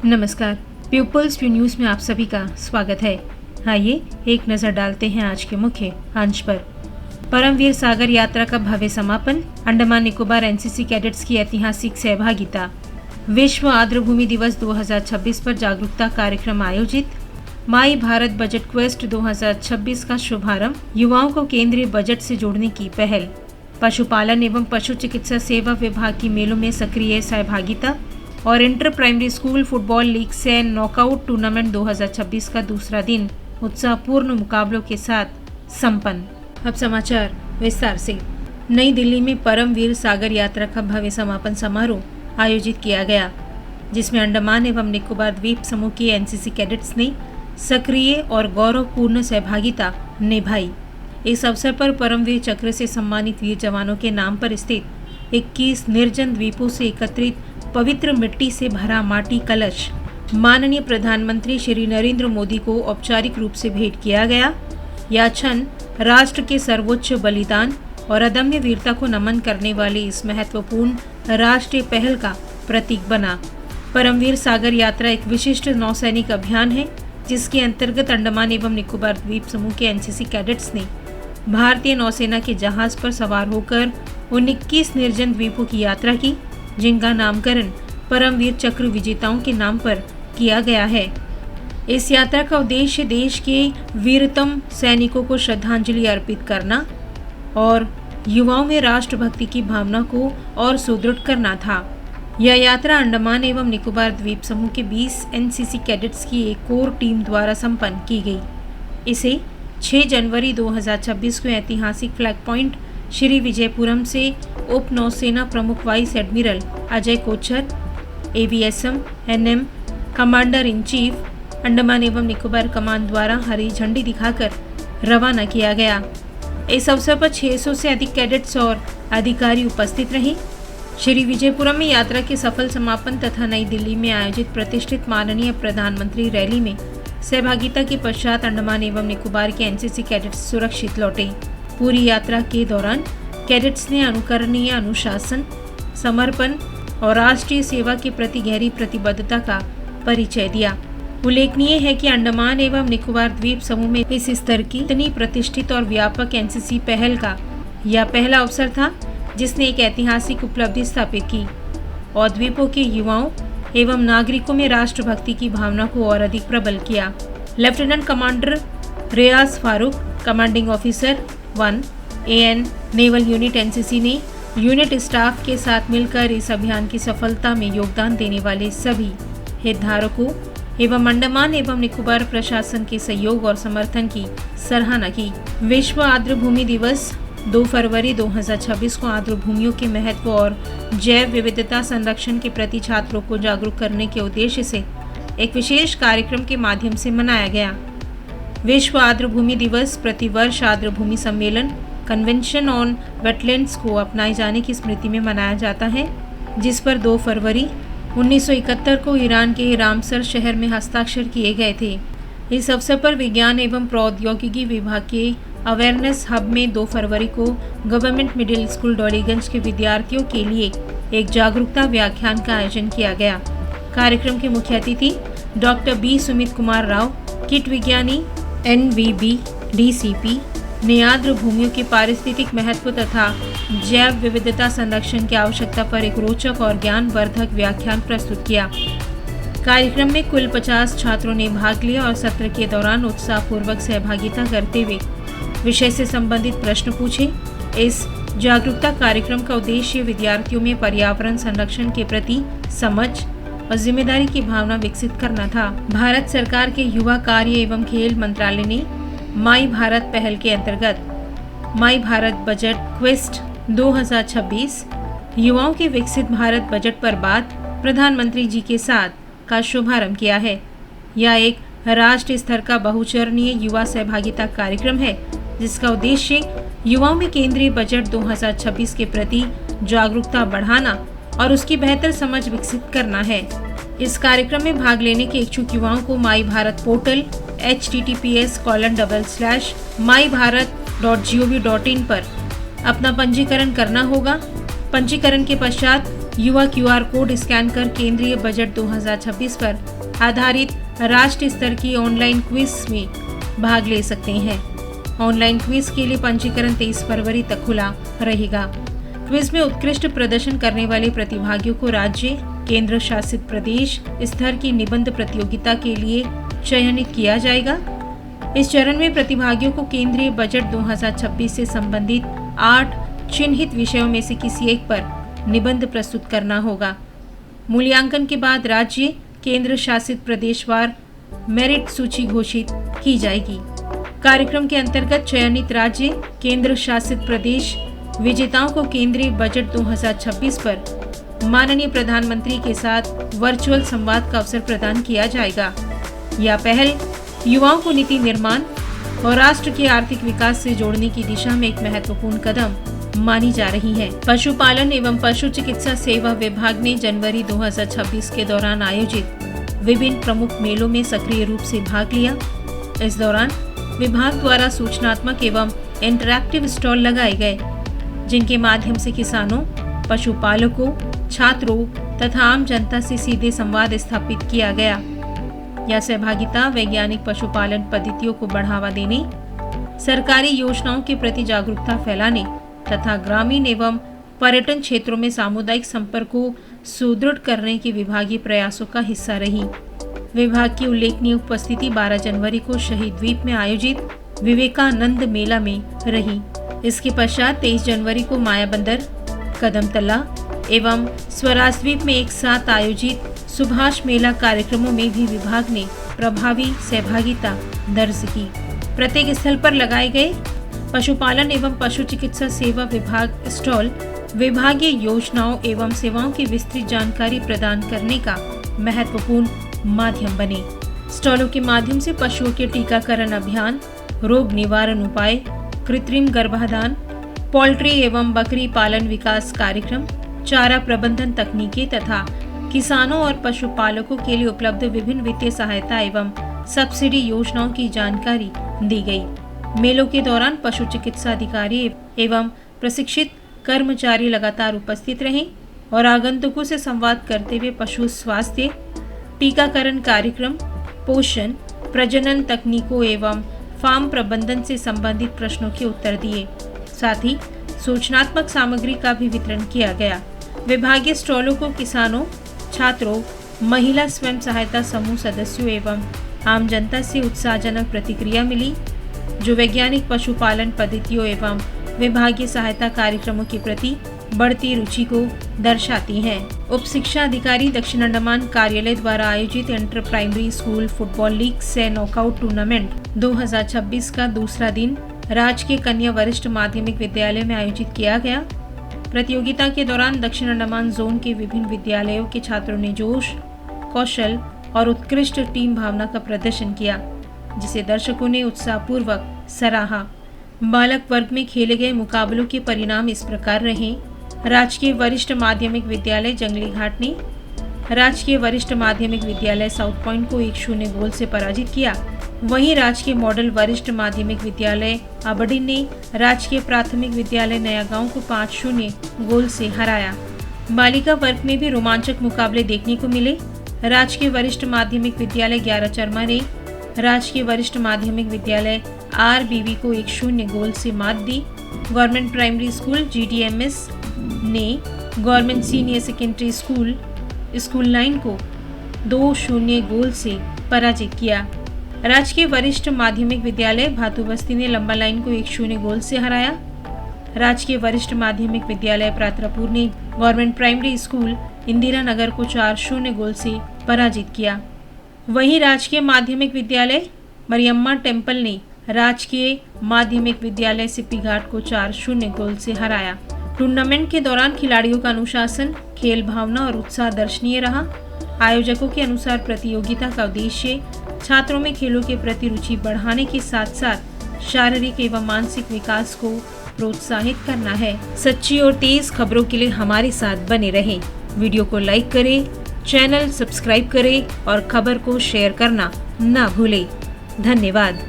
नमस्कार। Peoples view news में आप सभी का स्वागत है। आइए एक नजर डालते हैं आज के मुख्य अंश पर। परमवीर सागर यात्रा का भव्य समापन, अंडमान निकोबार एनसीसी कैडेट्स की ऐतिहासिक सहभागिता, विश्व आर्द्रभूमि दिवस 2026 पर जागरूकता कार्यक्रम आयोजित, माई भारत बजट क्वेस्ट 2026 का शुभारंभ, युवाओं को केंद्रीय बजट से जोड़ने की पहल, पशुपालन एवं पशु चिकित्सा सेवा विभाग की मेलों में सक्रिय सहभागिता और inter primary school football league से नॉकआउट टूर्नामेंट 2026 का दूसरा दिन उत्साहपूर्ण मुकाबलों के साथ संपन्न। अब समाचार विस्तार से। नई दिल्ली में परमवीर सागर यात्रा का भव्य समापन समारोह आयोजित किया गया, जिसमें अंडमान एवं निकोबार द्वीप समूह के एनसीसी कैडेट्स ने सक्रिय और गौरवपूर्ण सहभागिता निभाई। इस अवसर पर परमवीर चक्र से सम्मानित वीर जवानों के नाम पर स्थित 21 निर्जन द्वीपों से एकत्रित पवित्र मिट्टी से भरा माटी कलश माननीय प्रधानमंत्री श्री नरेंद्र मोदी को औपचारिक रूप से भेंट किया गया। यह क्षण राष्ट्र के सर्वोच्च बलिदान और अदम्य वीरता को नमन करने वाली इस महत्वपूर्ण राष्ट्रीय पहल का प्रतीक बना। परमवीर सागर यात्रा एक विशिष्ट नौसैनिक अभियान है, जिसके अंतर्गत अंडमान एवं निकोबार द्वीप समूह के एनसीसी कैडेट्स ने भारतीय नौसेना के जहाज पर सवार होकर उन 21 निर्जन द्वीपों की यात्रा की, जिनका नामकरण परमवीर चक्र विजेताओं के नाम पर किया गया है। इस यात्रा का उद्देश्य देश के वीरतम सैनिकों को श्रद्धांजलि अर्पित करना और युवाओं में राष्ट्रभक्ति की भावना को और सुदृढ़ करना था। यह यात्रा अंडमान एवं निकोबार द्वीप समूह के 20 एनसीसी कैडेट्स की एक कोर टीम द्वारा संपन्न की गई। इसे 6 जनवरी 2026 को ऐतिहासिक फ्लैग पॉइंट श्री विजयपुरम से उप नौसेना प्रमुख vice admiral Ajay Kochar, AVSM NM commander in chief Andaman एवं निकोबार कमान द्वारा हरी झंडी दिखाकर रवाना किया गया। इस अवसर पर 600 से अधिक कैडेट्स और अधिकारी उपस्थित रहे। श्री विजयपुरम में यात्रा के सफल समापन तथा नई दिल्ली में आयोजित प्रतिष्ठित माननीय प्रधानमंत्री रैली में सहभागिता के पश्चात अंडमान एवं निकोबार के एनसीसी कैडेट्स सुरक्षित लौटे। पूरी यात्रा के दौरान कैडेट्स ने अनुकरणीय अनुशासन, समर्पण और राष्ट्रीय सेवा के प्रति गहरी प्रतिबद्धता का परिचय दिया। उल्लेखनीय है कि अंडमान एवं निकोबार द्वीप समूह में इस स्तर की इतनी प्रतिष्ठित और व्यापक एनसीसी पहल का यह पहला अवसर था, जिसने एक ऐतिहासिक उपलब्धि स्थापित की और द्वीपों के युवाओं एवं नागरिकों में राष्ट्रभक्ति की भावना को और अधिक प्रबल किया। Lieutenant commander Riyaz Farooq, commanding officer 1 AN naval unit NCC ने यूनिट स्टाफ के साथ मिलकर इस अभियान की सफलता में योगदान देने वाले सभी हितधारकों एवं अंडमान एवं निकोबार प्रशासन के सहयोग और समर्थन की सराहना की। विश्व आर्द्रभूमि दिवस 2 फरवरी 2026 को आर्द्रभूमियों के महत्व और जैव विविधता संरक्षण के प्रति छात्रों को जागरूक करने के उद्देश्य से एक विशेष कार्यक्रम के माध्यम से मनाया गया। विश्व आर्द्रभूमि दिवस प्रतिवर्ष आर्द्रभूमि सम्मेलन कन्वेंशन ऑन वेटलैंड्स को अपनाए जाने की स्मृति में मनाया जाता है, जिस पर 2 फरवरी 1971 को ईरान के रामसर शहर में हस्ताक्षर किए गए थे। इस अवसर पर विज्ञान एवं प्रौद्योगिकी विभाग के अवेयरनेस हब में 2 फरवरी को गवर्नमेंट मिडिल स्कूल डोलीगंज के विद्यार्थियों के लिए एक जागरूकता व्याख्यान का आयोजन किया गया। कार्यक्रम के मुख्य अतिथि डॉक्टर बी सुमित कुमार राव, कीट विज्ञानी NVB DCP ने आर्द्रभूमियों के पारिस्थितिक महत्व तथा जैव विविधता संरक्षण की आवश्यकता पर एक रोचक और ज्ञानवर्धक व्याख्यान प्रस्तुत किया। कार्यक्रम में कुल 50 छात्रों ने भाग लिया और सत्र के दौरान उत्साहपूर्वक सहभागिता करते हुए विषय से संबंधित प्रश्न पूछे। इस जागरूकता कार्यक्रम का उद्देश्य विद्यार्थियों में पर्यावरण संरक्षण के प्रति समझ और जिम्मेदारी की भावना विकसित करना था। भारत सरकार के युवा कार्य एवं खेल मंत्रालय ने माई भारत पहल के अंतर्गत माई भारत बजट क्वेस्ट 2026 युवाओं के विकसित भारत बजट पर बात प्रधानमंत्री जी के साथ का शुभारंभ किया है। यह एक राष्ट्रीय स्तर का बहुचरणीय युवा सहभागिता कार्यक्रम है, जिसका उद्देश्य युवाओं में केंद्रीय बजट 2026 के प्रति जागरूकता बढ़ाना और उसकी बेहतर समझ विकसित करना है। इस कार्यक्रम में भाग लेने के इच्छुक युवाओं को माई भारत पोर्टल https://mybharat.gov.in पर अपना पंजीकरण करना होगा। पंजीकरण के पश्चात युवा QR कोड स्कैन कर केंद्रीय बजट 2026 पर आधारित राष्ट्रीय स्तर की ऑनलाइन क्विज में भाग ले सकते हैं। ऑनलाइन क्विज के लिए पंजीकरण 23 फरवरी तक खुला रहेगा। क्विज में उत्कृष्ट प्रदर्शन करने वाले प्रतिभागियों को राज्य, केंद्र शासित प्रदेश स्तर की निबंध प्रतियोगिता के लिए चयनित किया जाएगा। इस चरण में प्रतिभागियों को केंद्रीय बजट 2026 से संबंधित 8 चिन्हित विषयों में से किसी एक पर निबंध प्रस्तुत करना होगा। मूल्यांकन के बाद राज्य, केंद्र शासित प्रदेशवार मेरिट सूची घोषित की जाएगी। कार्यक्रम के अंतर्गत चयनित राज्य, केंद्र शासित प्रदेश विजेताओं को केंद्रीय बजट 2026 पर माननीय प्रधानमंत्री के साथ वर्चुअल संवाद का अवसर प्रदान किया जाएगा। यह पहल युवाओं को नीति निर्माण और राष्ट्र के आर्थिक विकास से जोड़ने की दिशा में एक महत्वपूर्ण कदम मानी जा रही है। पशुपालन एवं पशु चिकित्सा सेवा विभाग ने जनवरी 2026 के दौरान आयोजित विभिन्न प्रमुख मेलों में सक्रिय रूप से भाग लिया। इस दौरान विभाग द्वारा सूचनात्मक एवं इंटरैक्टिव स्टॉल लगाए गए, जिनके माध्यम से किसानों, पशुपालकों, छात्रों तथा आम जनता से सीधे संवाद स्थापित किया गया। यह सहभागिता वैज्ञानिक पशुपालन पद्धतियों को बढ़ावा देने, सरकारी योजनाओं के प्रति जागरूकता फैलाने तथा ग्रामीण एवं पर्यटन क्षेत्रों में सामुदायिक संपर्क को सुदृढ़ करने के विभागीय प्रयासों का हिस्सा रही। विभाग की उल्लेखनीय उपस्थिति 12 जनवरी को शहीद द्वीप में आयोजित विवेकानंद मेला में रही। इसके पश्चात 23 जनवरी को मायाबंदर, कदमतला एवं स्वराज द्वीप में एक साथ आयोजित सुभाष मेला कार्यक्रमों में भी विभाग ने प्रभावी सहभागिता दर्ज की। प्रत्येक स्थल पर लगाए गए पशुपालन एवं पशु चिकित्सा सेवा विभाग स्टॉल विभागीय योजनाओं एवं सेवाओं की विस्तृत जानकारी प्रदान करने का महत्वपूर्ण माध्यम बने। स्टॉलों के माध्यम से पशुओं के टीकाकरण अभियान, रोग निवारण उपाय, कृत्रिम गर्भाधान, पोल्ट्री एवं बकरी पालन विकास कार्यक्रम, चारा प्रबंधन तकनीकें तथा किसानों और पशुपालकों के लिए उपलब्ध विभिन्न वित्तीय सहायता एवं सब्सिडी योजनाओं की जानकारी दी गई। मेलों के दौरान पशु चिकित्सा अधिकारी एवं प्रशिक्षित कर्मचारी लगातार उपस्थित रहे और आगंतुकों से संवाद करते हुए पशु स्वास्थ्य, टीकाकरण कार्यक्रम, पोषण, प्रजनन तकनीकों एवं फार्म प्रबंधन से संबंधित प्रश्नों के उत्तर दिए। साथ ही सूचनात्मक सामग्री का भी वितरण किया गया। विभागीय स्टॉलों को किसानों, छात्रों, महिला स्वयं सहायता समूह सदस्यों एवं आम जनता से उत्साहजनक प्रतिक्रिया मिली, जो वैज्ञानिक पशुपालन पद्धतियों एवं विभागीय सहायता कार्यक्रमों के प्रति बढ़ती रुचि को दर्शाती हैं। उप शिक्षा अधिकारी दक्षिण अंडमान कार्यालय द्वारा आयोजित inter primary school football league से नॉकआउट टूर्नामेंट 2026 का दूसरा दिन राजकीय कन्या वरिष्ठ माध्यमिक विद्यालय में आयोजित किया गया। प्रतियोगिता के दौरान दक्षिण अंडमान जोन के विभिन्न विद्यालयों के छात्रों ने जोश, कौशल और उत्कृष्ट टीम भावना का प्रदर्शन किया, जिसे दर्शकों ने उत्साहपूर्वक सराहा। बालक वर्ग में खेले गए मुकाबलों के परिणाम इस प्रकार रहे। राजकीय वरिष्ठ माध्यमिक विद्यालय जंगली घाट ने राजकीय वरिष्ठ माध्यमिक विद्यालय साउथ पॉइंट को 1-0 गोल से पराजित किया। वहीं राजकीय मॉडल वरिष्ठ माध्यमिक विद्यालय अबडिन ने राजकीय प्राथमिक विद्यालय नया गांव को 5-0 गोल से हराया। बालिका वर्ग में भी रोमांचक मुकाबले देखने को मिले। राजकीय वरिष्ठ माध्यमिक विद्यालय 11 चरमा ने राजकीय वरिष्ठ माध्यमिक विद्यालय RBV को 1-0 गोल से मात दी। गवर्नमेंट प्राइमरी स्कूल GDMS ने गवर्नमेंट सीनियर सेकेंडरी स्कूल 9 को 2-0 गोल से पराजित किया। राजकीय वरिष्ठ माध्यमिक विद्यालय भातु बस्ती ने लंबा लाइन को 1-0 गोल से हराया। राजकीय वरिष्ठ माध्यमिक विद्यालय प्रातरापुर ने government primary school Indira Nagar को 4-0 गोल से पराजित किया। वहीं राजकीय माध्यमिक विद्यालय मरियम्मा टेम्पल ने राजकीय माध्यमिक विद्यालय सिप्पी घाट को 4-0 गोल से हराया। टूर्नामेंट के दौरान खिलाड़ियों का अनुशासन, खेल भावना और उत्साह दर्शनीय रहा। आयोजकों के अनुसार प्रतियोगिता का उद्देश्य छात्रों में खेलों के प्रति रुचि बढ़ाने के साथ साथ शारीरिक एवं मानसिक विकास को प्रोत्साहित करना है। सच्ची और तेज खबरों के लिए हमारे साथ बने रहें। वीडियो को लाइक करें, चैनल सब्सक्राइब करें और खबर को शेयर करना ना भूलें। धन्यवाद।